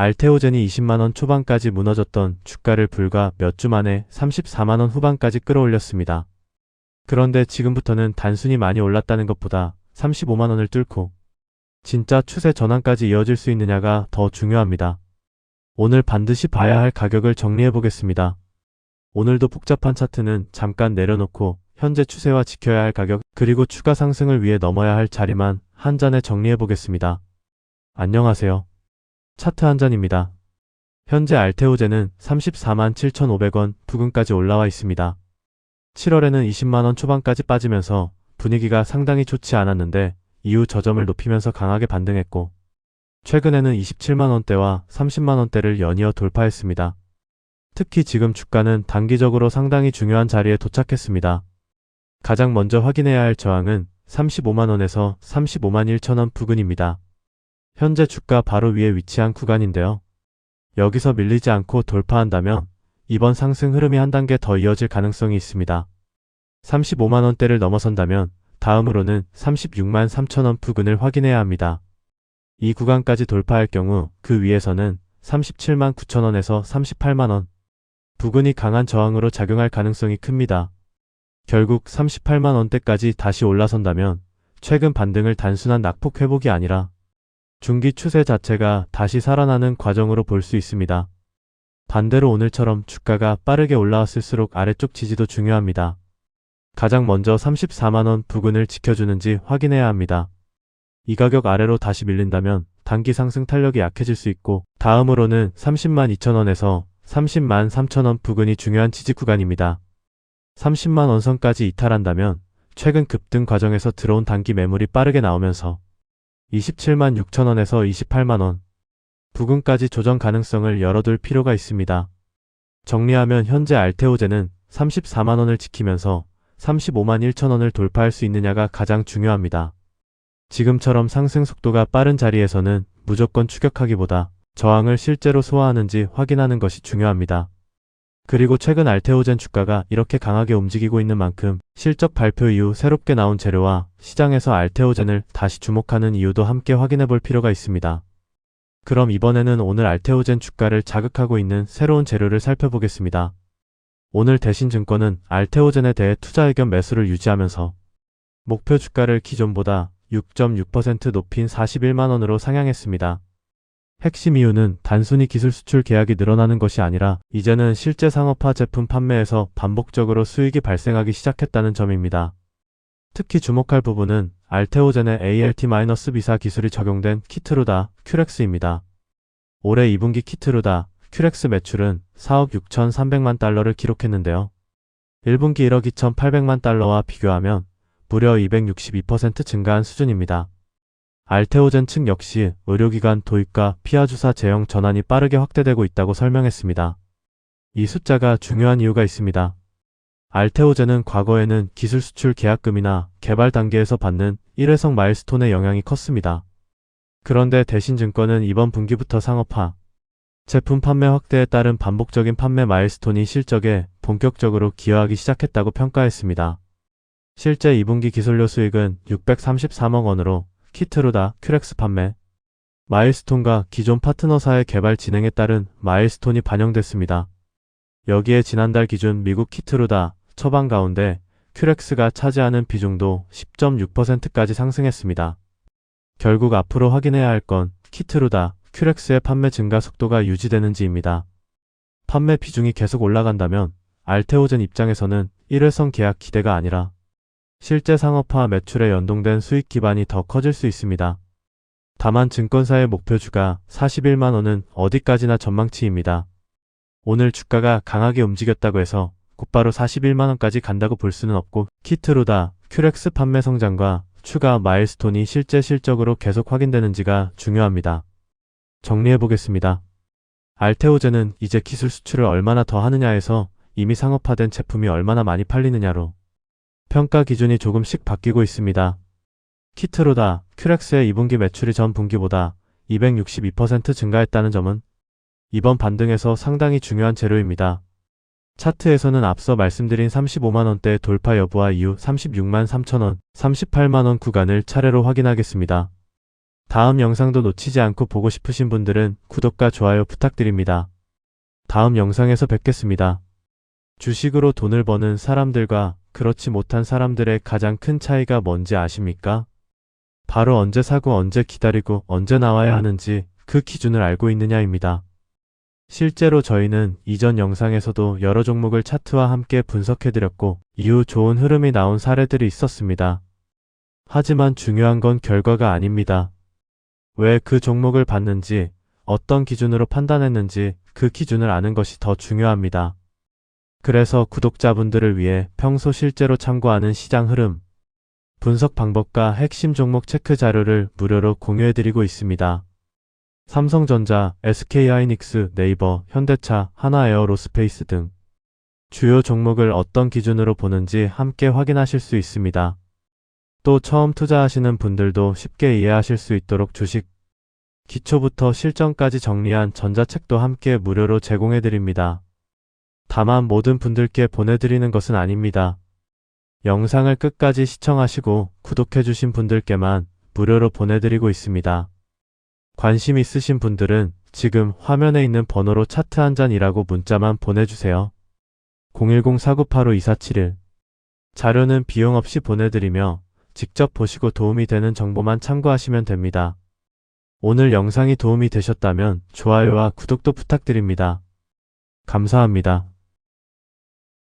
알테오젠이 20만원 초반까지 무너졌던 주가를 불과 몇 주 만에 34만원 후반까지 끌어올렸습니다. 그런데 지금부터는 단순히 많이 올랐다는 것보다 35만원을 뚫고 진짜 추세 전환까지 이어질 수 있느냐가 더 중요합니다. 오늘 반드시 봐야 할 가격을 정리해 보겠습니다. 오늘도 복잡한 차트는 잠깐 내려놓고 현재 추세와 지켜야 할 가격 그리고 추가 상승을 위해 넘어야 할 자리만 한 잔에 정리해 보겠습니다. 안녕하세요. 차트 한 잔입니다. 현재 알테오젠은 34만 7,500원 부근까지 올라와 있습니다. 7월에는 20만원 초반까지 빠지면서 분위기가 상당히 좋지 않았는데 이후 저점을 높이면서 강하게 반등했고 최근에는 27만원대와 30만원대를 연이어 돌파했습니다. 특히 지금 주가는 단기적으로 상당히 중요한 자리에 도착했습니다. 가장 먼저 확인해야 할 저항은 35만원에서 35만 1천원 부근입니다. 현재 주가 바로 위에 위치한 구간인데요. 여기서 밀리지 않고 돌파한다면 이번 상승 흐름이 한 단계 더 이어질 가능성이 있습니다. 35만원대를 넘어선다면 다음으로는 36만 3천원 부근을 확인해야 합니다. 이 구간까지 돌파할 경우 그 위에서는 37만 9천원에서 38만원 부근이 강한 저항으로 작용할 가능성이 큽니다. 결국 38만원대까지 다시 올라선다면 최근 반등을 단순한 낙폭 회복이 아니라 중기 추세 자체가 다시 살아나는 과정으로 볼 수 있습니다. 반대로 오늘처럼 주가가 빠르게 올라왔을수록 아래쪽 지지도 중요합니다. 가장 먼저 34만원 부근을 지켜주는지 확인해야 합니다. 이 가격 아래로 다시 밀린다면 단기 상승 탄력이 약해질 수 있고 다음으로는 30만 2천원에서 30만 3천원 부근이 중요한 지지 구간입니다. 30만 원선까지 이탈한다면 최근 급등 과정에서 들어온 단기 매물이 빠르게 나오면서 27만 6천원에서 28만원 부근까지 조정 가능성을 열어둘 필요가 있습니다. 정리하면 현재 알테오젠은 34만원을 지키면서 35만 1천원을 돌파할 수 있느냐가 가장 중요합니다. 지금처럼 상승 속도가 빠른 자리에서는 무조건 추격하기보다 저항을 실제로 소화하는지 확인하는 것이 중요합니다. 그리고 최근 알테오젠 주가가 이렇게 강하게 움직이고 있는 만큼 실적 발표 이후 새롭게 나온 재료와 시장에서 알테오젠을 다시 주목하는 이유도 함께 확인해 볼 필요가 있습니다. 그럼 이번에는 오늘 알테오젠 주가를 자극하고 있는 새로운 재료를 살펴보겠습니다. 오늘 대신증권은 알테오젠에 대해 투자 의견 매수를 유지하면서 목표 주가를 기존보다 6.6% 높인 41만원으로 상향했습니다. 핵심 이유는 단순히 기술 수출 계약이 늘어나는 것이 아니라 이제는 실제 상업화 제품 판매에서 반복적으로 수익이 발생하기 시작했다는 점입니다. 특히 주목할 부분은 알테오젠의 ALT-비사 기술이 적용된 키트루다 큐렉스입니다. 올해 2분기 키트루다 큐렉스 매출은 4억 6,300만 달러를 기록했는데요. 1분기 1억 2,800만 달러와 비교하면 무려 262% 증가한 수준입니다. 알테오젠 측 역시 의료기관 도입과 피하주사 제형 전환이 빠르게 확대되고 있다고 설명했습니다. 이 숫자가 중요한 이유가 있습니다. 알테오젠은 과거에는 기술 수출 계약금이나 개발 단계에서 받는 일회성 마일스톤의 영향이 컸습니다. 그런데 대신증권은 이번 분기부터 상업화, 제품 판매 확대에 따른 반복적인 판매 마일스톤이 실적에 본격적으로 기여하기 시작했다고 평가했습니다. 실제 2분기 기술료 수익은 633억 원으로 키트루다 큐렉스 판매 마일스톤과 기존 파트너사의 개발 진행에 따른 마일스톤이 반영됐습니다. 여기에 지난달 기준 미국 키트루다 처방 가운데 큐렉스가 차지하는 비중도 10.6%까지 상승했습니다. 결국 앞으로 확인해야 할 건 키트루다 큐렉스의 판매 증가 속도가 유지되는지입니다. 판매 비중이 계속 올라간다면 알테오젠 입장에서는 일회성 계약 기대가 아니라 실제 상업화 매출에 연동된 수익 기반이 더 커질 수 있습니다. 다만 증권사의 목표주가 41만원은 어디까지나 전망치입니다. 오늘 주가가 강하게 움직였다고 해서 곧바로 41만원까지 간다고 볼 수는 없고 키트루다 큐렉스 판매 성장과 추가 마일스톤이 실제 실적으로 계속 확인되는지가 중요합니다. 정리해보겠습니다. 알테오젠은 이제 기술 수출을 얼마나 더 하느냐에서 이미 상업화된 제품이 얼마나 많이 팔리느냐로 평가 기준이 조금씩 바뀌고 있습니다. 키트루다 큐렉스의 2분기 매출이 전 분기보다 262% 증가했다는 점은 이번 반등에서 상당히 중요한 재료입니다. 차트에서는 앞서 말씀드린 35만원대 돌파 여부와 이후 36만 3천원, 38만원 구간을 차례로 확인하겠습니다. 다음 영상도 놓치지 않고 보고 싶으신 분들은 구독과 좋아요 부탁드립니다. 다음 영상에서 뵙겠습니다. 주식으로 돈을 버는 사람들과 그렇지 못한 사람들의 가장 큰 차이가 뭔지 아십니까? 바로 언제 사고 언제 기다리고 언제 나와야 하는지 그 기준을 알고 있느냐입니다. 실제로 저희는 이전 영상에서도 여러 종목을 차트와 함께 분석해드렸고 이후 좋은 흐름이 나온 사례들이 있었습니다. 하지만 중요한 건 결과가 아닙니다. 왜 그 종목을 봤는지, 어떤 기준으로 판단했는지 그 기준을 아는 것이 더 중요합니다. 그래서 구독자분들을 위해 평소 실제로 참고하는 시장 흐름, 분석 방법과 핵심 종목 체크 자료를 무료로 공유해드리고 있습니다. 삼성전자, SK하이닉스, 네이버, 현대차, 하나에어로스페이스 등 주요 종목을 어떤 기준으로 보는지 함께 확인하실 수 있습니다. 또 처음 투자하시는 분들도 쉽게 이해하실 수 있도록 주식 기초부터 실전까지 정리한 전자책도 함께 무료로 제공해드립니다. 다만 모든 분들께 보내드리는 것은 아닙니다. 영상을 끝까지 시청하시고 구독해주신 분들께만 무료로 보내드리고 있습니다. 관심 있으신 분들은 지금 화면에 있는 번호로 차트 한 잔이라고 문자만 보내주세요. 010-4985-2471 자료는 비용 없이 보내드리며 직접 보시고 도움이 되는 정보만 참고하시면 됩니다. 오늘 영상이 도움이 되셨다면 좋아요와 구독도 부탁드립니다. 감사합니다.